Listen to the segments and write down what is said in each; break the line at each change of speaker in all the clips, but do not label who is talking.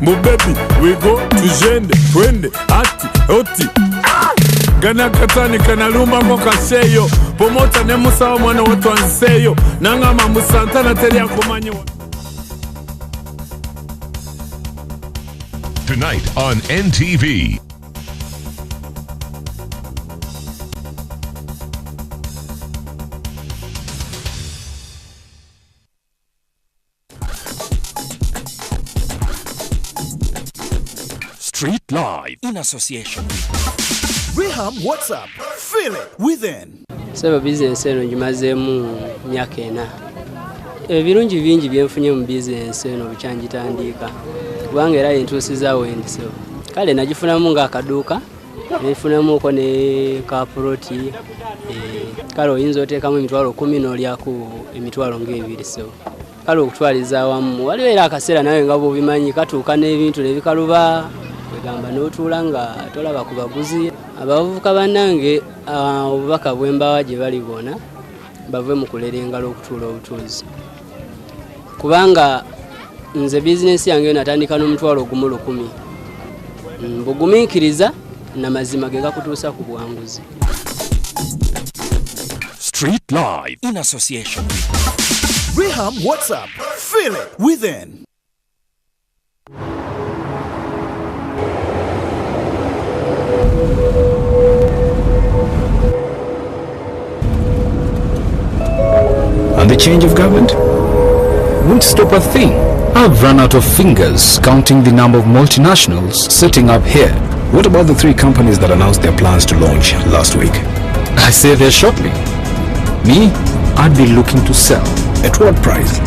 Mubebi, we go tujende, twende, ati, oti. Gana katani kanaluma kwa kaseyo. Pomota ne musawa mwana watu anseyo. Nangama musantana telia kumanyo.
Tonight on NTV.
Street Live in association with Rehab WhatsApp. Feel it within.
Seba business eno njimazemu myaka ena. Ebirungi bingi byenfunye mu business eno bichanjitandika. Kubanga era entusiza wendiso. Kale nagifunamu nga akaduka. Nefunamu ko ne kaproti. Kale oyinza oteekamu emitwalo 10 n'olyaku emitwalo ng'ebiri so. Kale okutwaliza wamu. Waliwo era akaseera nawe nga bobimanyi katuuka n'ebintu nebikaluba. Gamba n'otuula nga tolaba ku baguzi. Abavubuka bannange obubaka bwembawa gye bali bona bave mu kulera engalo okutuula obutuuzi. Kubanga nze bizinesi yange natandika n'omutwalo gumu 10. Mbugumiikiriza n'amazima ge gakutuusa ku bwanguzi.
Street Live in association with Rehab WhatsApp. Feel it within.
And the change of government won't stop a thing. I've run out of fingers counting the number of multinationals sitting up here. What about the 3 companies that announced their plans to launch last week? I say they're shopping. Me, I'd be looking to sell. At what price?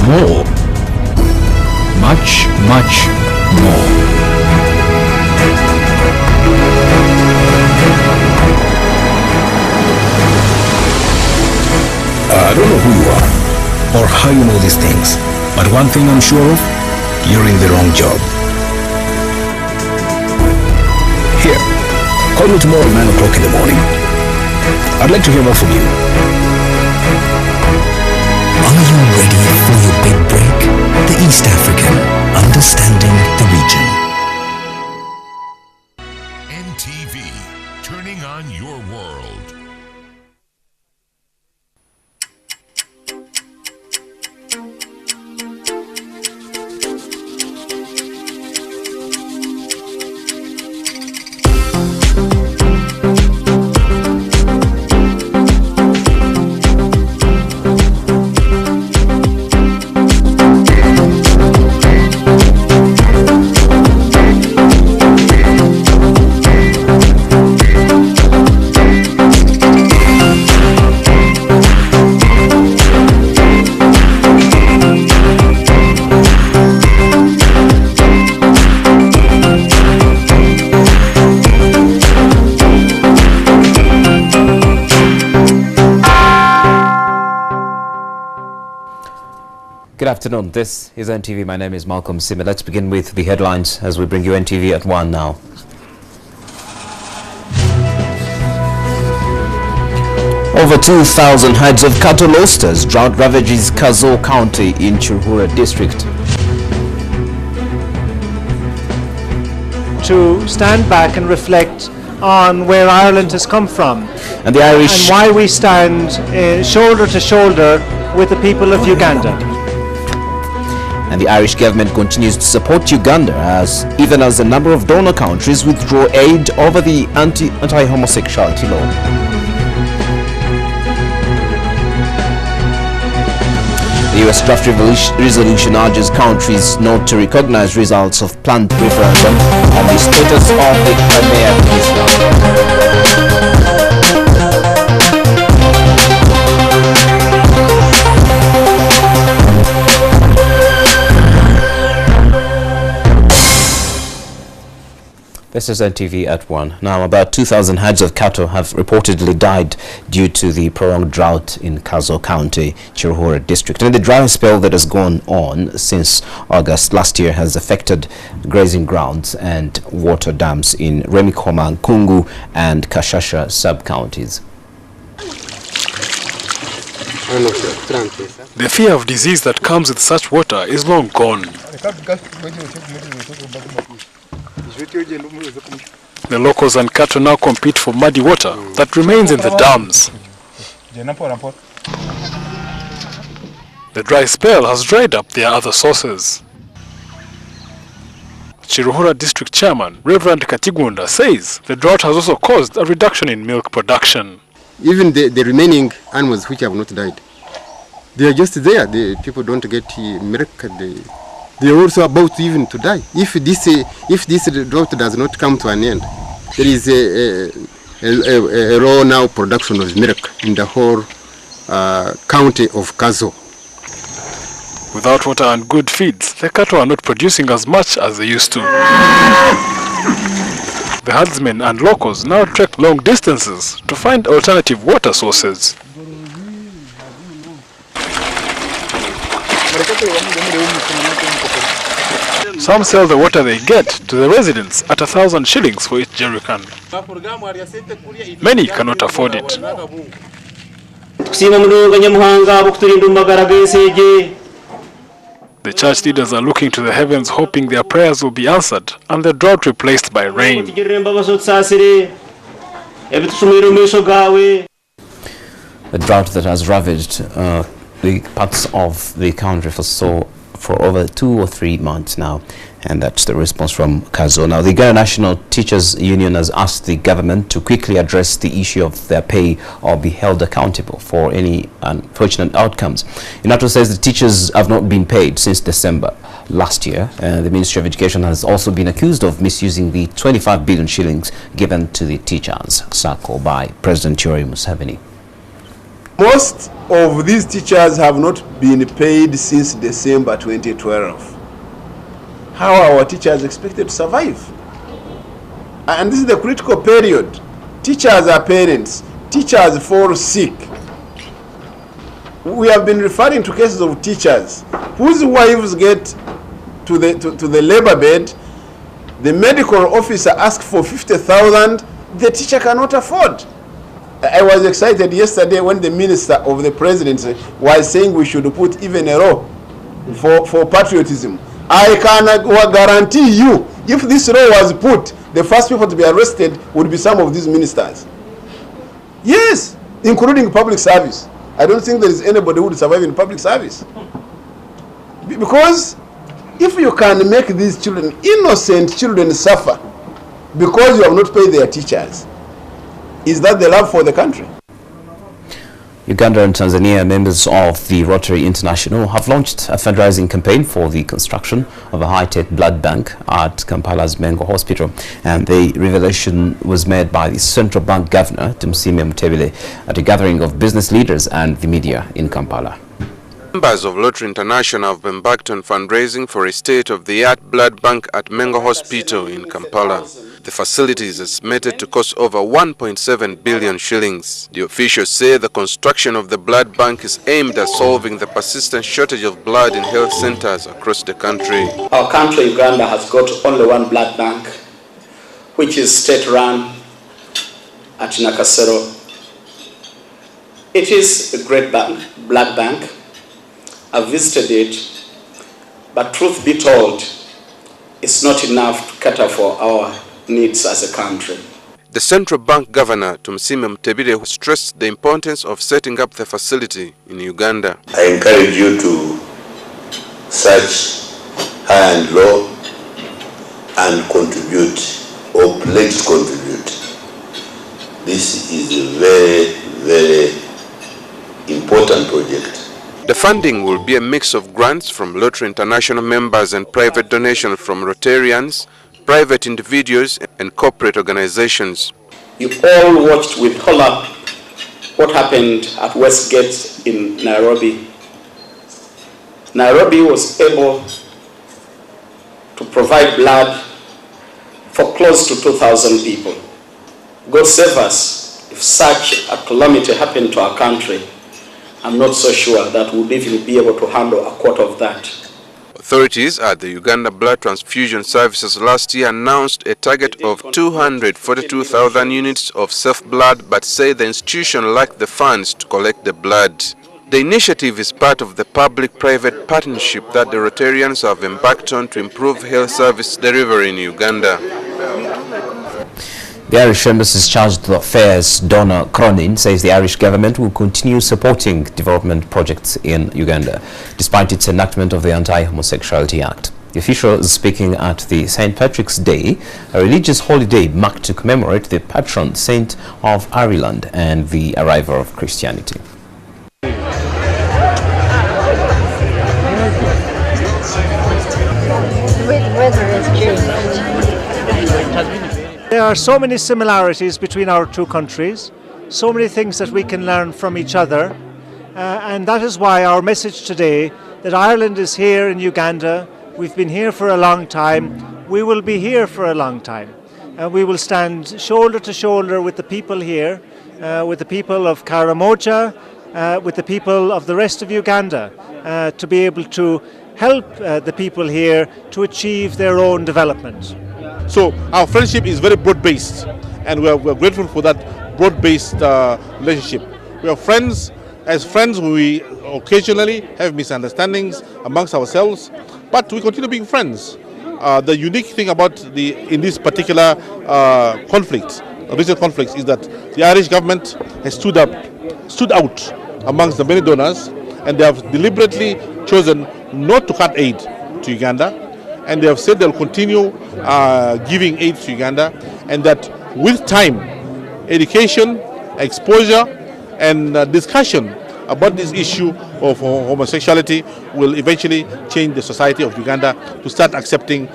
More. Much, much more. I don't know who you are or how you know these things, but one thing I'm sure of, you're in the wrong job. Here, call me tomorrow at 9 o'clock in the morning. I'd like to hear more from you.
Are you ready for your big break? The East African, understanding the region.
NTV, turning on your world.
Good afternoon. This is NTV. My name is Malcolm Sima. Let's begin with the headlines as we bring you NTV at 1 now. Over 2,000 heads of cattle losters. Drought ravages Kazoo County in Chirhura district.
To stand back and reflect on where Ireland has come from
And the Irish...
and why we stand shoulder to shoulder with the people of Uganda.
And the Irish government continues to support Uganda even as a number of donor countries withdraw aid over the anti-homosexuality law. The US draft resolution urges countries not to recognize results of planned referendum on the status of the Crimea Peninsula. This is NTV at 1. Now, about 2,000 heads of cattle have reportedly died due to the prolonged drought in Kazoo County, Chirhura district. And the dry spell that has gone on since August last year has affected grazing grounds and water dams in Remikoma, Kungu and Kashasha sub-counties.
The fear of disease that comes with such water is long gone. The locals and cattle now compete for muddy water that remains in the dams. The dry spell has dried up their other sources. Chiruhura District Chairman Reverend Katigunda says the drought has also caused a reduction in milk production.
Even the remaining animals which have not died, they are just there. The people don't get milk. They are also about even to die. If this drought does not come to an end, there is a raw now production of milk in the whole county of Kazoo.
Without water and good feeds, the cattle are not producing as much as they used to. The herdsmen and locals now trek long distances to find alternative water sources. Some sell the water they get to the residents at 1,000 shillings for each jerrycan. Many cannot afford it. The church leaders are looking to the heavens, hoping their prayers will be answered and the drought replaced by rain.
The drought that has ravaged the parts of the country for over 2 or 3 months now, and that's the response from Kazoo. Now, the Uganda National Teachers Union has asked the government to quickly address the issue of their pay or be held accountable for any unfortunate outcomes. UNATO says the teachers have not been paid since December last year. The Ministry of Education has also been accused of misusing the 25 billion shillings given to the teachers circle by President Yoweri Museveni.
Most of these teachers have not been paid since December 2012. How are our teachers expected to survive? And this is the critical period. Teachers are parents. Teachers fall sick. We have been referring to cases of teachers whose wives get to the labor bed. The medical officer asks for 50,000. The teacher cannot afford. I was excited yesterday when the minister of the presidency was saying we should put even a law for patriotism. I can guarantee you, if this law was put, the first people to be arrested would be some of these ministers. Yes, including public service. I don't think there is anybody who would survive in public service. Because if you can make these children, innocent children, suffer because you have not paid their teachers, is that the love for the country?
Uganda and Tanzania, members of the Rotary International, have launched a fundraising campaign for the construction of a high-tech blood bank at Kampala's Mengo Hospital. And the revelation was made by the Central Bank Governor, Tumsime Mutebile, at a gathering of business leaders and the media in Kampala.
Members of Rotary International have embarked on fundraising for a state-of-the-art blood bank at Mengo Hospital in Kampala. The facility is estimated to cost over 1.7 billion shillings. The officials say the construction of the blood bank is aimed at solving the persistent shortage of blood in health centers across the country.
Our country, Uganda, has got only one blood bank, which is state-run at Nakasero. It is a great blood bank. I've visited it, but truth be told, it's not enough to cater for our needs as a country.
The Central Bank Governor, Tumsime Mutebile, stressed the importance of setting up the facility in Uganda.
I encourage you to search high and low and contribute or pledge to contribute. This is a very, very important project.
The funding will be a mix of grants from Rotary International members and private donations from Rotarians, private individuals and corporate organizations.
You all watched with horror what happened at Westgate in Nairobi. Nairobi was able to provide blood for close to 2,000 people. God save us if such a calamity happened to our country. I'm not so sure that we'll even be able to handle a quarter of that.
Authorities at the Uganda Blood Transfusion Services last year announced a target of 242,000 units of self blood, but say the institution lacked the funds to collect the blood. The initiative is part of the public-private partnership that the Rotarians have embarked on to improve health service delivery in Uganda.
The Irish Embassy's charged to affairs, Donna Cronin, says the Irish government will continue supporting development projects in Uganda, despite its enactment of the Anti-Homosexuality Act. The official is speaking at the St. Patrick's Day, a religious holiday marked to commemorate the patron saint of Ireland and the arrival of Christianity.
There are so many similarities between our two countries, so many things that we can learn from each other, and that is why our message today, that Ireland is here in Uganda, we've been here for a long time, we will be here for a long time. We will stand shoulder to shoulder with the people here, with the people of Karamoja, with the people of the rest of Uganda, to be able to help the people here to achieve their own development.
So our friendship is very broad-based, and we're grateful for that broad-based relationship. We are friends. As friends, we occasionally have misunderstandings amongst ourselves, but we continue being friends. The unique thing about in this particular recent conflicts, is that the Irish government has stood out amongst the many donors, and they have deliberately chosen not to cut aid to Uganda. And they have said they'll continue giving aid to Uganda, and that with time, education, exposure, and discussion about this issue of homosexuality will eventually change the society of Uganda to start accepting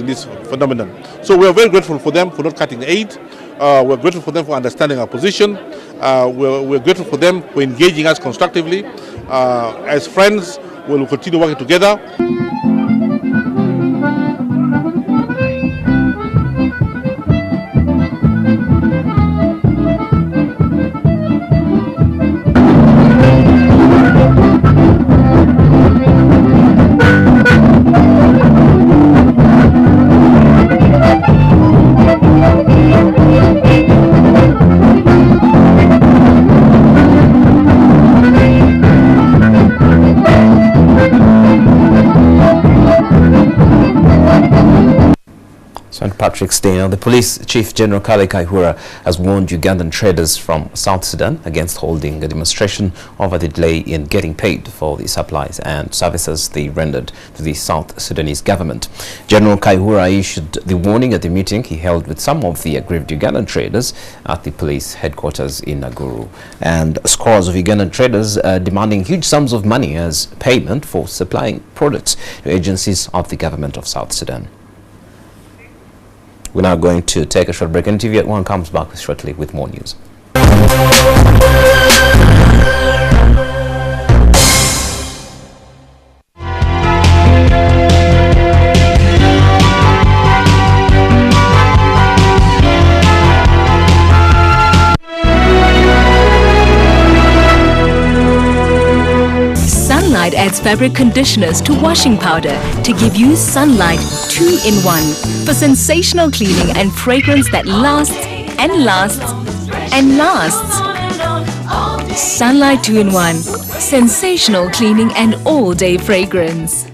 this phenomenon. So we are very grateful for them for not cutting aid. We're grateful for them for understanding our position. We're grateful for them for engaging us constructively. As friends, we'll continue working together.
St. Patrick's Day. Now, the Police Chief General Kale Kaihura has warned Ugandan traders from South Sudan against holding a demonstration over the delay in getting paid for the supplies and services they rendered to the South Sudanese government. General Kaihura issued the warning at the meeting he held with some of the aggrieved Ugandan traders at the police headquarters in Naguru. And scores of Ugandan traders are demanding huge sums of money as payment for supplying products to agencies of the government of South Sudan. We're now going to take a short break. NTV at ONE comes back shortly with more news.
Sunlight adds fabric conditioners to washing powder to give you Sunlight 2-in-1 for sensational cleaning and fragrance that lasts and lasts and lasts. Sunlight 2-in-1, sensational cleaning and all-day fragrance.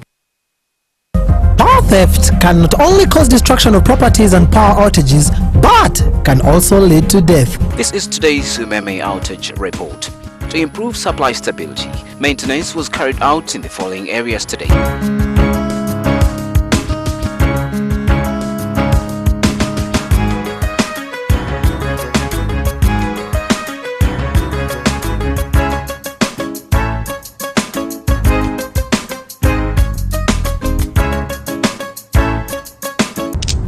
Power theft can not only cause destruction of properties and power outages, but can also lead to death.
This is today's Umeme outage report. To improve supply stability, maintenance was carried out in the following areas today.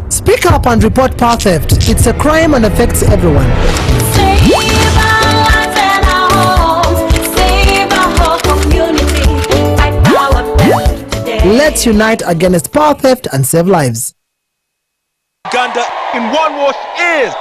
Speak up and report power theft. It's a crime and affects everyone. Let's unite against power theft and save lives.
Uganda in one wash is.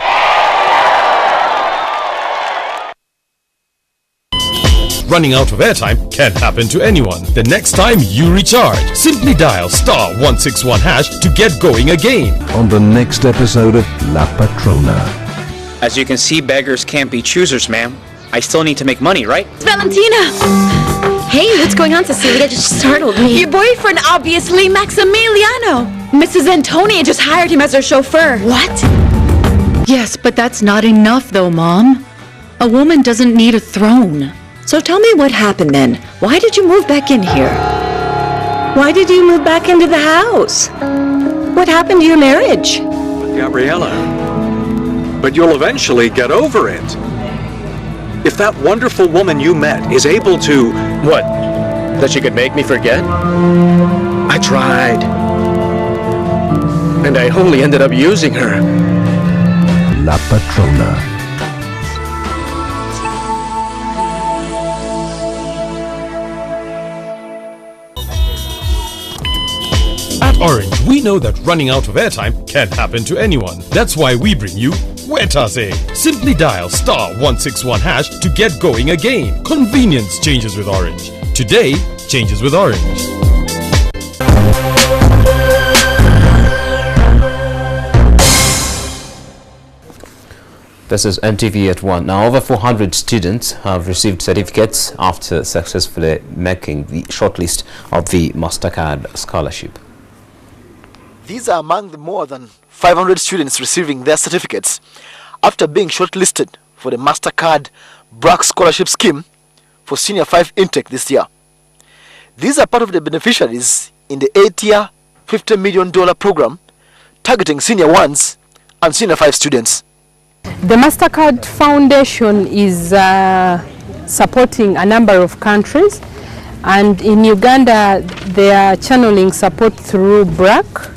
Running out of airtime can happen to anyone. The next time you recharge, simply dial *161# to get going again.
On the next episode of La Patrona.
As you can see, beggars can't be choosers, ma'am.
I still need to make money, right?
Valentina! Hey, what's going on, Cecilia? Just startled me. Your boyfriend, obviously, Maximiliano. Mrs. Antonia just hired him as her chauffeur. What?
Yes, but that's not enough, though, Mom. A woman doesn't need a throne.
So tell me what happened then. Why did you move back in here? Why did you move back into the house? What happened to your marriage?
Gabriella, but you'll eventually get over it. If that wonderful woman you met is able to...
What? That she could make me forget? I tried. And I only ended up using her.
La Patrona.
At Orange, we know that running out of airtime can happen to anyone. That's why we bring you Wetase. Simply dial *161# to get going again. Convenience changes with Orange. Today changes with Orange.
This is NTV at ONE. Now, over 400 students have received certificates after successfully making the shortlist of the MasterCard scholarship.
These are among the more than 500 students receiving their certificates after being shortlisted for the MasterCard BRAC scholarship scheme for Senior 5 intake this year. These are part of the beneficiaries in the 8-year, $50 million program targeting Senior 1s and Senior 5 students.
The MasterCard Foundation is supporting a number of countries, and in Uganda they are channeling support through BRAC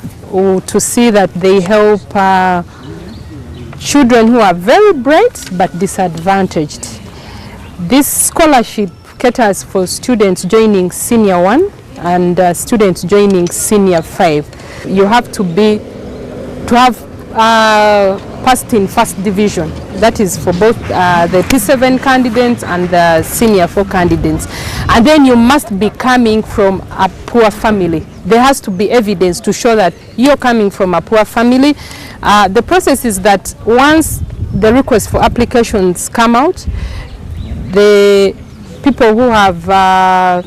to see that they help children who are very bright but disadvantaged. This scholarship caters for students joining Senior 1 and students joining Senior 5. You have to have passed in first division. That is for both the P7 candidates and the Senior 4 candidates. And then you must be coming from a poor family. There has to be evidence to show that you're coming from a poor family. The process is that once the request for applications come out, the people who have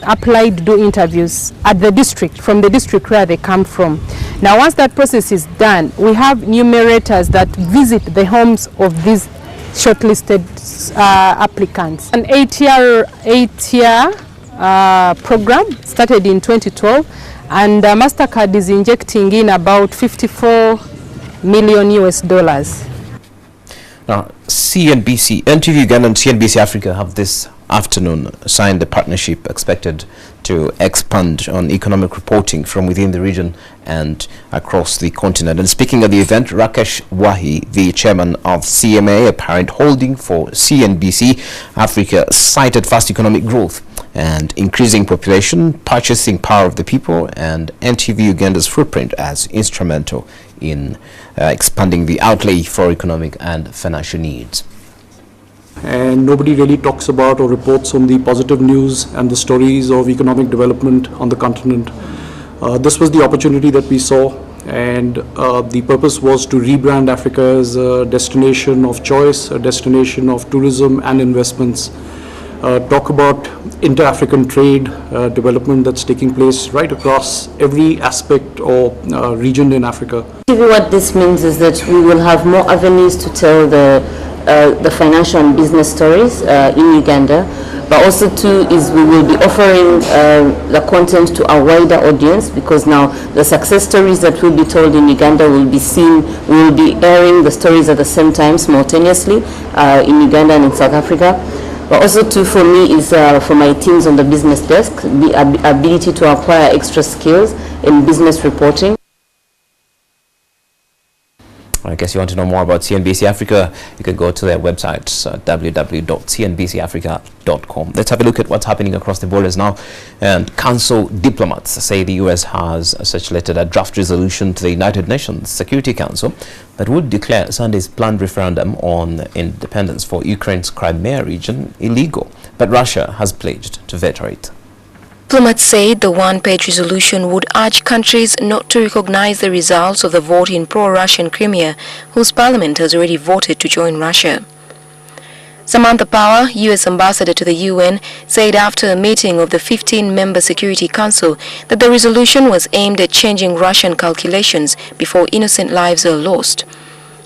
applied do interviews at the district, from the district where they come from. Now, once that process is done, we have numerators that visit the homes of these shortlisted applicants. An 8-year program started in 2012, and MasterCard is injecting in about $54 million.
Now, CNBC, NTV Uganda and CNBC Africa have this afternoon signed a partnership expected to expand on economic reporting from within the region and across the continent. And speaking at the event, Rakesh Wahi, the chairman of CMA, a parent holding for CNBC Africa, cited fast economic growth and increasing population, purchasing power of the people, and NTV Uganda's footprint as instrumental in expanding the outlay for economic and financial needs.
And nobody really talks about or reports on the positive news and the stories of economic development on the continent. This was the opportunity that we saw, and the purpose was to rebrand Africa as a destination of choice, a destination of tourism and investments. Talk about inter-African trade development that's taking place right across every aspect or region in Africa.
What this means is that we will have more avenues to tell the financial and business stories in Uganda, but also too is we will be offering the content to a wider audience, because now the success stories that will be told in Uganda will be seen, we will be airing the stories at the same time simultaneously in Uganda and in South Africa. But also too for me is for my teams on the business desk, the ability to acquire extra skills in business reporting.
I guess you want to know more about CNBC Africa, you can go to their website, www.cnbcafrica.com. Let's have a look at what's happening across the borders now. And council diplomats say the U.S. has circulated a draft resolution to the United Nations Security Council that would declare Sunday's planned referendum on independence for Ukraine's Crimea region illegal. But Russia has pledged to veto it.
Diplomats said the one-page resolution would urge countries not to recognize the results of the vote in pro-Russian Crimea, whose parliament has already voted to join Russia. Samantha Power, U.S. ambassador to the UN, said after a meeting of the 15-member Security Council that the resolution was aimed at changing Russian calculations before innocent lives are lost.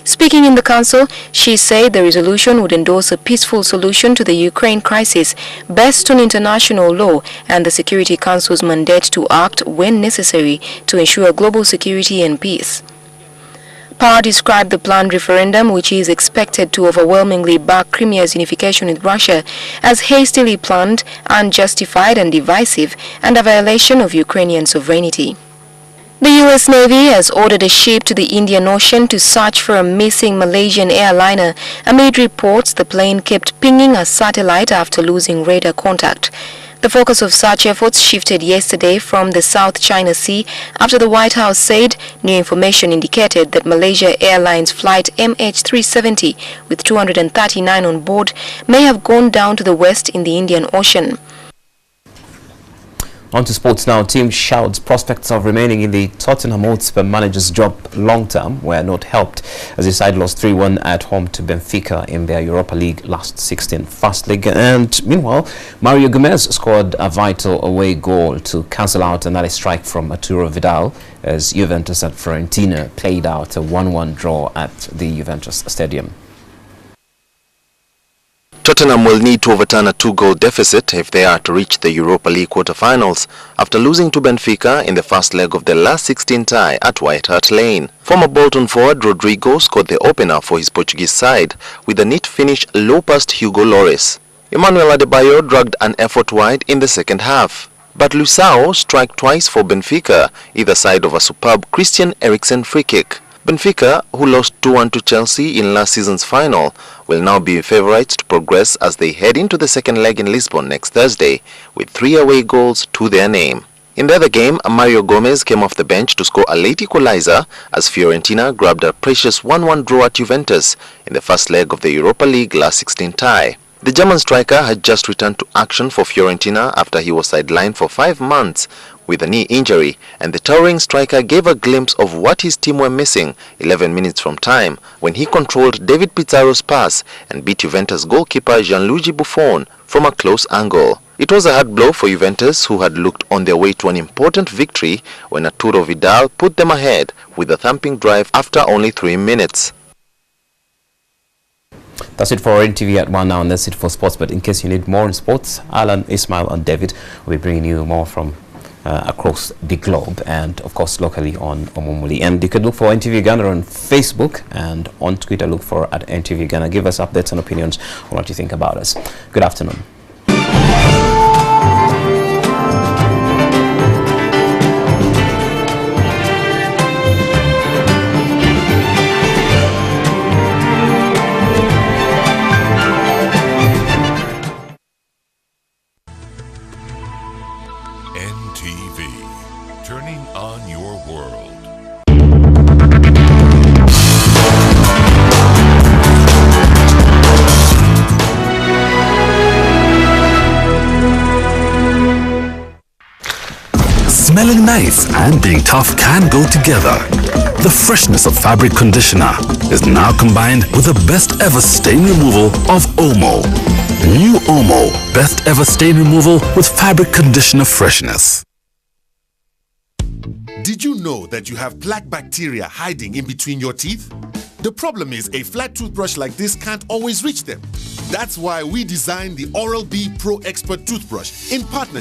Speaking in the council, she said the resolution would endorse a peaceful solution to the Ukraine crisis based on international law and the Security Council's mandate to act when necessary to ensure global security and peace. Power described the planned referendum, which is expected to overwhelmingly back Crimea's unification with Russia, as hastily planned, unjustified and divisive, and a violation of Ukrainian sovereignty. The U.S. Navy has ordered a ship to the Indian Ocean to search for a missing Malaysian airliner amid reports the plane kept pinging a satellite after losing radar contact. The focus of such efforts shifted yesterday from the South China Sea after the White House said new information indicated that Malaysia Airlines flight MH370 with 239 on board may have gone down to the west in the Indian Ocean.
On to sports now. Team shouts prospects of remaining in the Tottenham Hotspur manager's job long-term were not helped as the side lost 3-1 at home to Benfica in their Europa League last 16 first leg. And meanwhile, Mario Gomez scored a vital away goal to cancel out an early strike from Arturo Vidal as Juventus at Fiorentina played out a 1-1 draw at the Juventus Stadium.
Tottenham will need to overturn a 2-goal deficit if they are to reach the Europa League quarter-finals after losing to Benfica in the first leg of the last 16 tie at White Hart Lane. Former Bolton forward Rodrigo scored the opener for his Portuguese side with a neat finish low past Hugo Lloris. Emmanuel Adebayor dragged an effort wide in the second half, but Luisao struck twice for Benfica, either side of a superb Christian Eriksen free kick. Benfica, who lost 2-1 to Chelsea in last season's final, will now be favourites to progress as they head into the second leg in Lisbon next Thursday, with 3 away goals to their name. In the other game, Mario Gomez came off the bench to score a late equaliser as Fiorentina grabbed a precious 1-1 draw at Juventus in the first leg of the Europa League last 16 tie. The German striker had just returned to action for Fiorentina after he was sidelined for 5 months with a knee injury, and the towering striker gave a glimpse of what his team were missing 11 minutes from time when he controlled David Pizarro's pass and beat Juventus goalkeeper Gianluigi Buffon from a close angle. It was a hard blow for Juventus, who had looked on their way to an important victory when Arturo Vidal put them ahead with a thumping drive after only 3 minutes.
That's it for NTV at One now, and that's it for sports. But in case you need more in sports, Alan, Ismail and David will be bringing you more from across the globe and of course locally on Omumuli. And you could look for NTV Uganda on Facebook, and on Twitter look for at NTV Uganda. Give us updates and opinions on what you think about us. Good afternoon.
NTV, turning on your world.
Smelling nice and being tough can go together. The freshness of fabric conditioner is now combined with the best ever stain removal of Omo. New Omo, best ever stain removal with fabric conditioner freshness.
Did you know that you have plaque bacteria hiding in between your teeth? The problem is a flat toothbrush like this can't always reach them. That's why we designed the Oral-B Pro Expert toothbrush in partnership